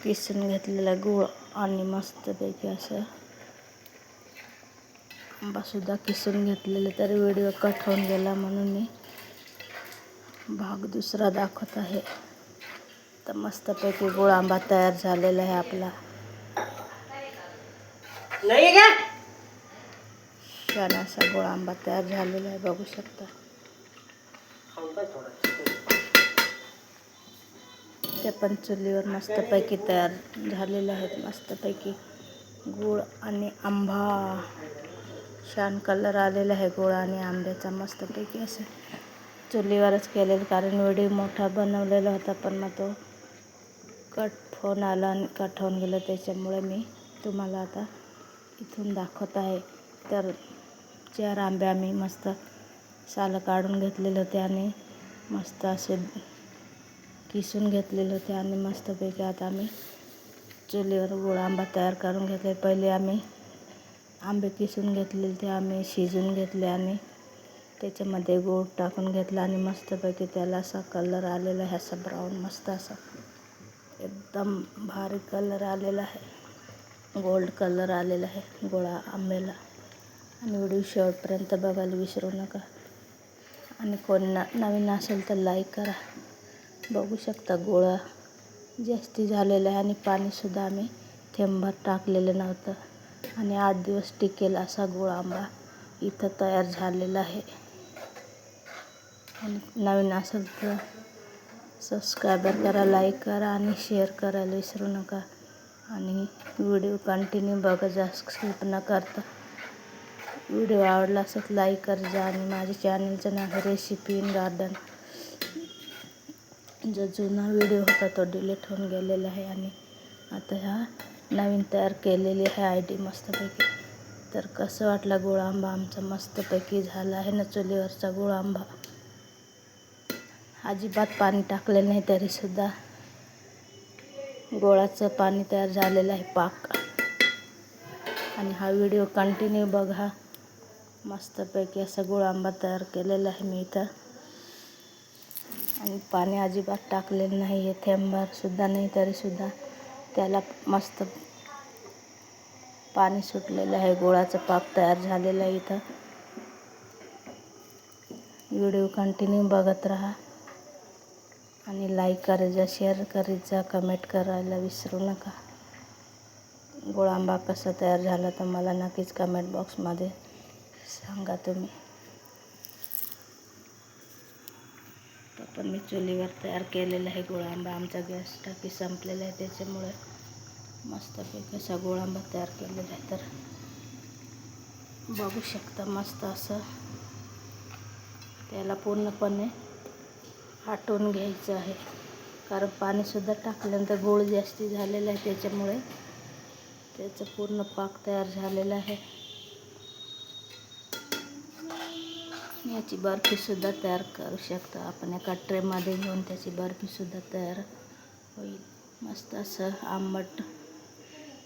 किसून घेतलेला गूळ आणि मस्तपैकी असं आंबासुद्धा किसून घेतलेलं, तरी व्हिडिओ कट होऊन गेला म्हणून मी भाग दुसरा दाखवत आहे. तर मस्तपैकी गूळ आंबा तयार झालेला आहे आपला. छान असा गूळ आंबा तयार झालेला आहे, बघू शकता. ते पण चुलीवर मस्तपैकी तयार झालेले आहेत. मस्तपैकी गूळ आणि आंबा, छान कलर आलेला आहे गूळ आणि आंब्याचा. मस्तपैकी असं चुलीवरच केलेलं, कारण व्हिडिओ मोठा बनवलेला होता, पण मग तो कट फोन आला आणि कट होऊन गेलं, त्याच्यामुळे मी तुम्हाला आता इथून दाखवत आहे. तर 4 आंबे आम्ही मस्त सालं काढून घेतलेले होते आणि मस्त असे किसून घेतलेले होते आणि मस्तपैकी आता आम्ही चुलीवर गूळ आंबा तयार करून घेतले. पहिले आम्ही आंबे किसून घेतलेले ते आम्ही शिजवून घेतले आणि त्याच्यामध्ये गूळ टाकून घेतला आणि मस्तपैकी त्याला असा कलर आलेला आहे, असा ब्राऊन मस्त असा एकदम भारी कलर आलेला आहे, गोल्ड कलर आलेला आहे गोळा आंब्याला. आणि व्हिडिओ शेवटपर्यंत बघायला विसरू नका. आणि कोण नवीन असेल तर लाईक करा. बघू शकता गोळा जास्ती झालेला आहे आणि पाणीसुद्धा आम्ही थेंबभर टाकलेलं नव्हतं. आणि 8 दिवस टिकेल असा गूळ आंबा इथं तयार झालेला आहे. आणि नवीन असेल तर सबस्क्राईबर करा, लाईक करा आणि शेअर करायला विसरू नका. आणि व्हिडिओ कंटिन्यू बघा, जास्त स्किप न करता. व्हिडिओ आवडला असेल लाईक कर जा. आणि माझ्या चॅनलचं नाव आहे रेसिपी इन गार्डन. जो जुना व्हिडिओ होता तो डिलीट होऊन गेलेला आहे आणि आता हा नवीन तयार केलेली आहे ID मस्तपैकी. तर कसं वाटला गूळ आंबा आमचा? मस्तपैकी झाला आहे ना चुलीवरचा गूळ आंबा. अजिबात पाणी टाकलेलं नाही, तरीसुद्धा गोळाचं पाणी तयार झालेलं आहे, पाक. आणि हा व्हिडिओ कंटिन्यू बघा. मस्तपैकी असा गूळ आंबा तयार केलेला आहे मी इथं. आणि पाणी अजिबात टाकलेलं नाही आहे, थेंबभरसुद्धा नाही, तरीसुद्धा त्याला मस्त पाणी सुटलेलं आहे. गोळाचं पाक तयार झालेलं आहे इथं. व्हिडिओ कंटिन्यू बघत राहा आणि लाईक करा जा, शेअर करीत जा, कमेंट करायला विसरू नका. गूळ आंबा कसा तयार झाला तर मला नक्कीच कमेंट बॉक्समध्ये सांगा तुम्ही. पण मी चुलीवर तयार केलेला आहे गूळ आंबा. आमचा गॅस टाकी संपलेला आहे, त्याच्यामुळे मस्तपैकी असा गूळ आंबा तयार केलेला आहे. तर बघू शकता मस्त असं त्याला पूर्णपणे आटवून घ्यायचं आहे, कारण पाणीसुद्धा टाकल्यानंतर गूळ जास्ती झालेला आहे, त्याच्यामुळे त्याचं पूर्ण पाक तयार झालेला आहे. याची बर्फीसुद्धा तयार करू शकता आपण. एका ट्रेमध्ये घेऊन त्याची बर्फीसुद्धा तयार होईल. मस्त असं आंबट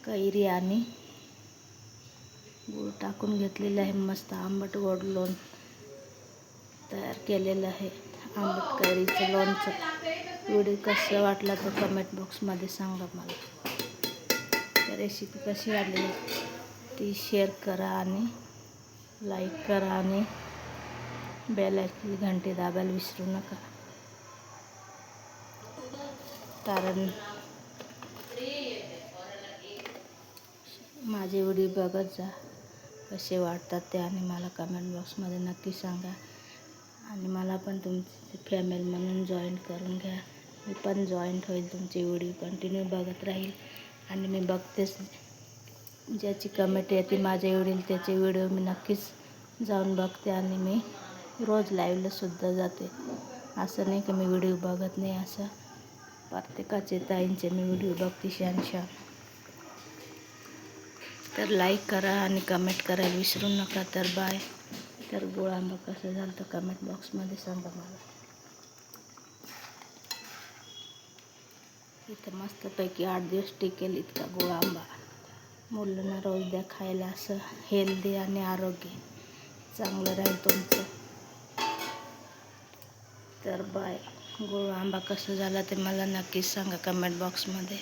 कैरी आणि गूळ टाकून घेतलेलं आहे. मस्त आंबट गोड लोण तयार केलेलं आहे, आंबट कैरीचं लोणचं. व्हिडिओ कसं वाटला तर कमेंट बॉक्समध्ये सांगा मला. तर रेसिपी कशी वाटली ती शेअर करा आणि लाईक करा आणि बेल आयकॉन घंटी दाबायला विसरू नका. कारण माझे व्हिडिओ बघत जा, कसे वाटतात ते, आणि मला कमेंट बॉक्समध्ये नक्की सांगा. आणि मला पण तुमची फॅमिली म्हणून जॉईन करून घ्या. मी पण जॉईंट होईल, तुमचे व्हिडिओ कंटिन्यू बघत राहील. आणि मी बघतेच, ज्याची कमेंट येते माझे व्हिडिओ त्याचे व्हिडिओ मी नक्कीच जाऊन बघते. आणि मी रोज लाईव्हलासुद्धा जाते. असं नाही की मी व्हिडिओ बघत नाही, असं प्रत्येकाचे ताईंचे मी व्हिडिओ बघते छान. तर लाईक करा आणि कमेंट करायला विसरू नका. तर बाय. तर गूळ आंबा कसं झालं तर कमेंट बॉक्समध्ये सांगा मला. इथं मस्तपैकी 8 दिवस टिकेल इतका गूळ आंबा. मुलांना रोज द्या खायला, असं हेल्दी आणि आरोग्य चांगलं राहील तुमचं. तर बाय. गूळ आंबा कसं झाला ते मला नक्कीच सांगा कमेंट बॉक्समध्ये.